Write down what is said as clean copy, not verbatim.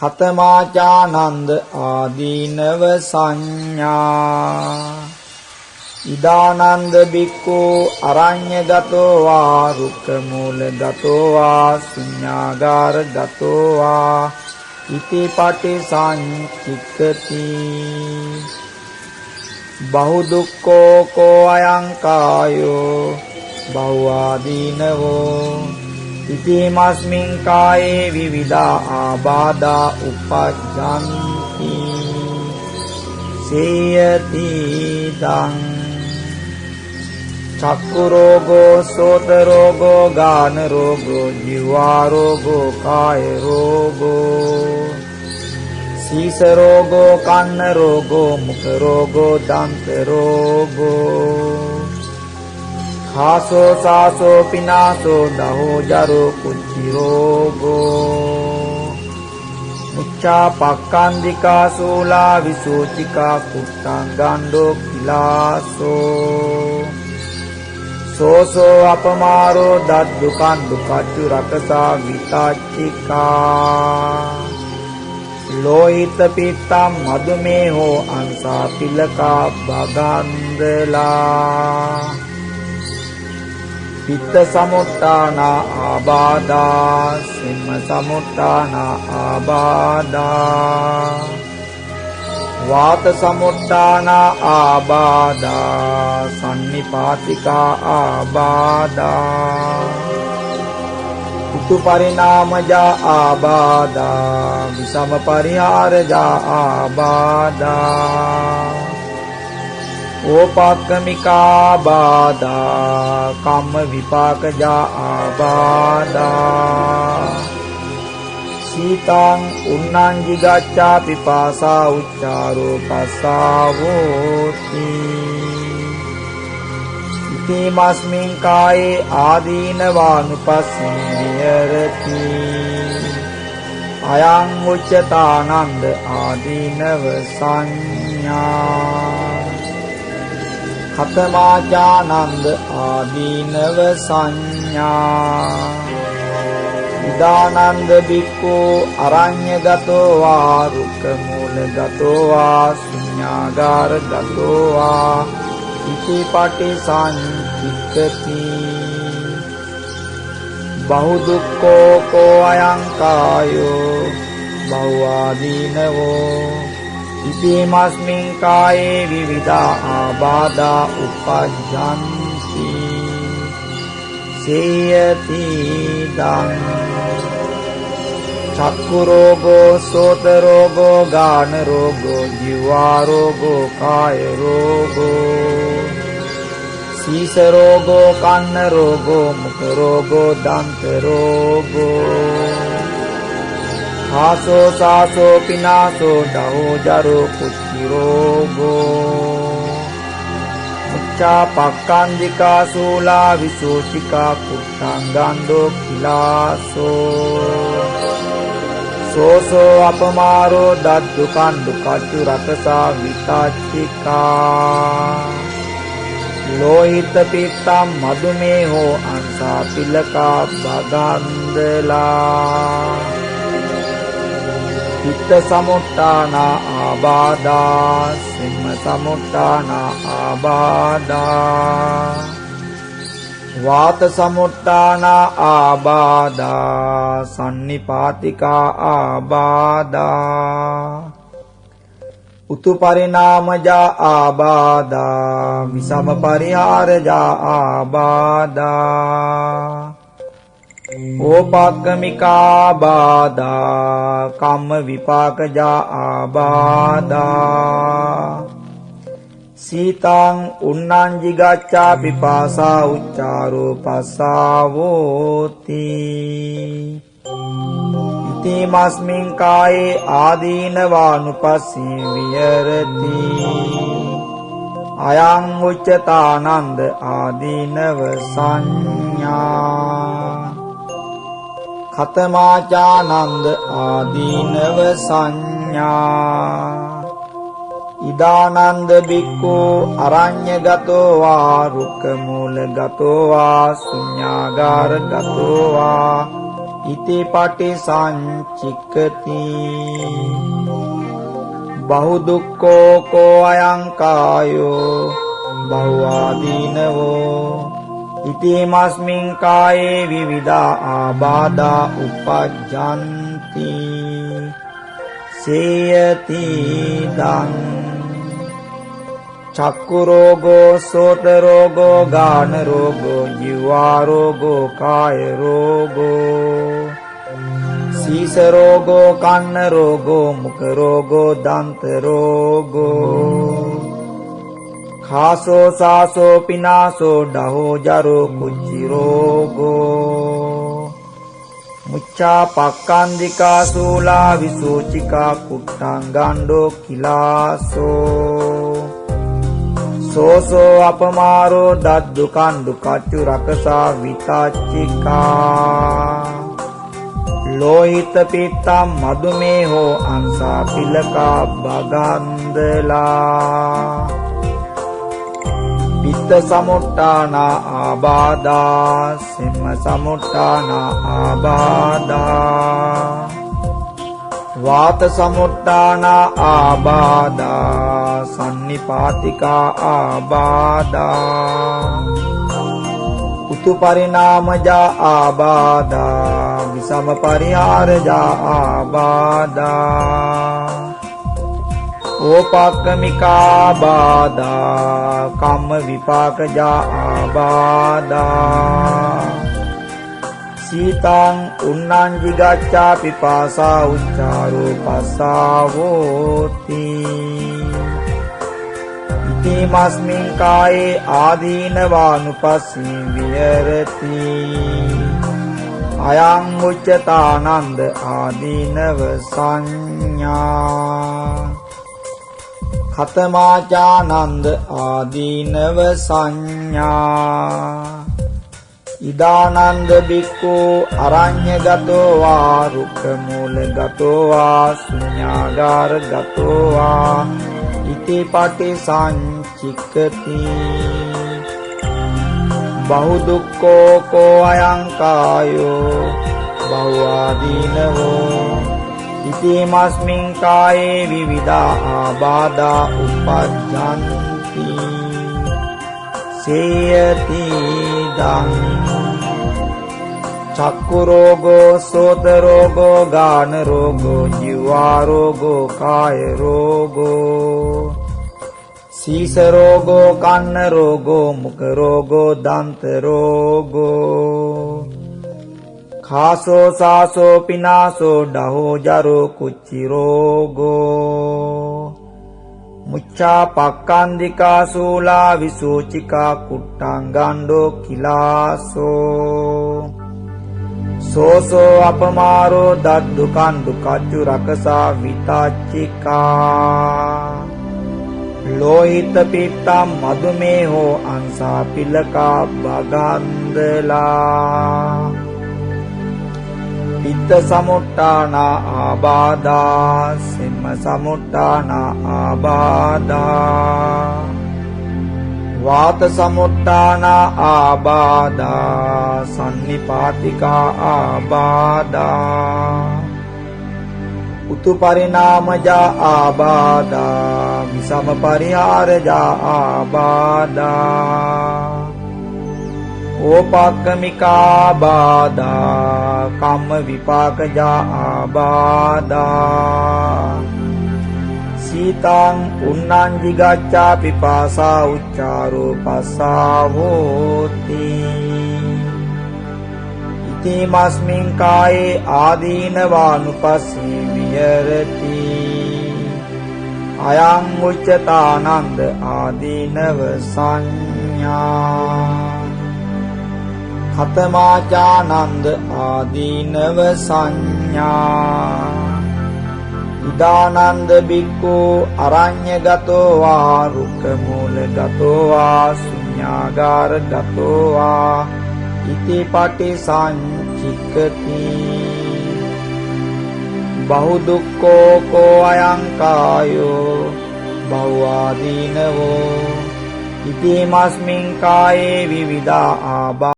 කතමාචානන්ද ආදීනව සංඥා ඉදානන්ද බික්ඛු අරඤ්‍යගතෝ වා රුක්ඛමූලගතෝ වා ශුඤ්ඤාගාරගතෝ වා ඉති පටිසංචික්ඛති බහු දුක්ඛෝ කෝ අයං කායෝ බහුආදීනවෝ ඉතිමස්මින් කායේ විවිධා ආබාධා උපජ්ජන්ති සේයති දං චක්ඛු රෝගෝ සෝත රෝගෝ ගාන රෝගෝ ජීවා රෝගෝ කාය රෝගෝ සීස රෝගෝ කන්න රෝගෝ මුඛ රෝගෝ දන්ත රෝගෝ खासो सासो पिनासो दहो जरो कुच्ची रोगो मुच्चा पक्कांदिका सूला विसूचिका कुट्टांगांडो किलासो सोसो अपमारो दद्दुकान दुकाचु रकसा विताचिका लोहित पित्तम मधुमेहो अंसा तिलका भगंदला පිත්ත සමුත්ථාන ආබාධා සිම්ම සමුත්ථාන ආබාධා වාත සමුත්ථාන ආබාධා සන්නිපාතිකා ආබාධා උතු පරිණාමජා ආබාධා විසම පරිහාරජා ආබාධා ඕපක්කමිකා බාධා කම්ම විපාකජා ආබාධා සීතං උන්නං ජිගච්ඡා පිපාසා උච්චාරෝ පස්සාවෝති ඉතිමස්මින් කායේ ආදීනවානුපස්සී විහෙරති අයං උච්චතානන්ද ආදීනව සංඥා කතමාචානන්ද ආදීනව සංඥා ඉදානන්ද බික්ඛු අරඤ්‍යගතෝ වා රුක්ඛමූලගතෝ වා ශුඤ්ඤාගාරගතෝ වා ඉති පටිසංචික්ඛති බහු දුක්ඛෝ කෝ අයං කායෝ බහුආදීනවෝ ඉතිමස්මින් කායේ විවිධා ආබාධා උපජ්ජන්ති සේයති දං චක්ඛු රෝගෝ සෝත රෝගෝ ගාන රෝගෝ ජීවා රෝගෝ කාය රෝගෝ සීස රෝගෝ කන්න රෝගෝ මුඛ රෝගෝ දන්ත රෝගෝ खासो सासो पिनासो दहो जरो कुच्ची रोगो मुच्चा पक्कांदिका सूला विसूचिका कुट्टांगांडो किलासो सोसो अपमारो दद्दुकान दुकाचु रकसा विताचिका लोहित पित्तम मधुमेहो अंसा तिलका भगंदला පිත්ත සමුත්ථාන ආබාධා සිම්ම සමුත්ථාන ආබාධා වාත සමුත්ථාන ආබාධා සන්නිපාතිකා ආබාධා උතු පරිණාමජා ආබාධා විසම පරිහාරජා ආබාධා ඕපක්කමිකා බාධා කම්ම විපාකජා ආබාධා සීතං උන්නං ජිගච්ඡා පිපාසා උච්චාරෝ පස්සාවෝති ඉතිමස්මින් කායේ ආදීනවානුපස්සී විහෙරති අයං උච්චතානන්ද ආදීනව සංඥා කතමාචානන්ද ආදීනව සංඥා ඉදානන්ද බික්ඛු අරඤ්‍යගතෝ වා රුක්ඛමූලගතෝ වා ශුඤ්ඤාගාරගතෝ වා ඉති පටිසංචික්ඛති බහු දුක්ඛෝ කෝ අයං කායෝ බහුආදීනවෝ ඉති මස්මින් කායේ විවිධා ආබාධා උපජ්ජන්ති සේයති දං චක්කු රෝගෝ සෝත රෝගෝ ගාන රෝගෝ ජීවා රෝගෝ කාය රෝගෝ සීස රෝගෝ කන්න රෝගෝ මුඛ රෝගෝ දන්ත රෝගෝ खासो सासो पिनासो डहो जरो कुच्ची रोगो मुच्चा पक्कांदिका सूला विसूचिका कुट्टांगांडो किलासो सोसो अपमारो दद्दु कांडु काचु रकसा विताचिका लोहित पित्ता मधुमेहो अंसा पिलका बगंदला पित्त समुट्टाना आबाधा सिंह समुट्टाना आबाधा वात समुट्टाना आबाधा सन्निपातिका आबाधा उतु परिणामजा आबाधा विषम परिहारजा आबाधा ඕපක්කමිකා බාධා කම්ම විපාකජා ආබාධා සීතං උන්නං jigacchā පිපාසා උච්චාරෝ පස්සාවෝති ඉති මස්මින් කායේ ආදීනවානුපස්සී විහෙරති අයං උච්චතානන්ද ආදීනව සංඥා खतमाचानंद आदीनव संज्ञा इदानंद भिक्खु अरण्य गतो वा रुक्ख मूल गतो वा शून्यागार गतो वा इति पटिसंचिक्खति बहु दुक्खो को अयं कायो बहुआदीनवो इति मस्मिन् काये विविधा आबाधा उपज्जन्ति सेयति दं चक्षु रोगो सोत रोगो गान रोगो जीवा रोगो काय रोगो शीस रोगो कन्न रोगो मुख रोगो दंत रोगो खासो सासो पिनासो डहो जरो कुच्ची रोगो मुच्चा पक्कांदिका सूला विसूचिका कुट्टांगांडो किलासो सोसो अपमारो दद्दु कांडु काचु रकसा विताचिका लोहित पित्ता मधुमेहो अंसा पिलका बगंदला पित्त समुट्टाना आबाधा सिंह समुट्टाना आबाधा वात समुट्टाना आबाधा सन्निपातिका आबाधा उतु परिणामजा आबाधा विषम परिहारजा आबाधा ඕපක්කමිකා බාධා කම්ම විපාකජා ආබාධා සීතං උන්නං jigacchā පිපාසා උච්චාරෝ පස්සාවෝති ඉති මස්මින් කායේ ආදීනවානුපස්සී විහෙරති අයං උච්චතානන්ද ආදීනව සංඥා खतमाचानंद आदीनव संज्ञा इदानंद भिक्खु अरण्य गतो वा रुक्ख मूल गतो वा शून्यागार गतो वा इति पटिसंचिक्खति बहु दुक्खो को अयं कायो बहुआदीनवो इति मस्मिन् काये विविधा आबा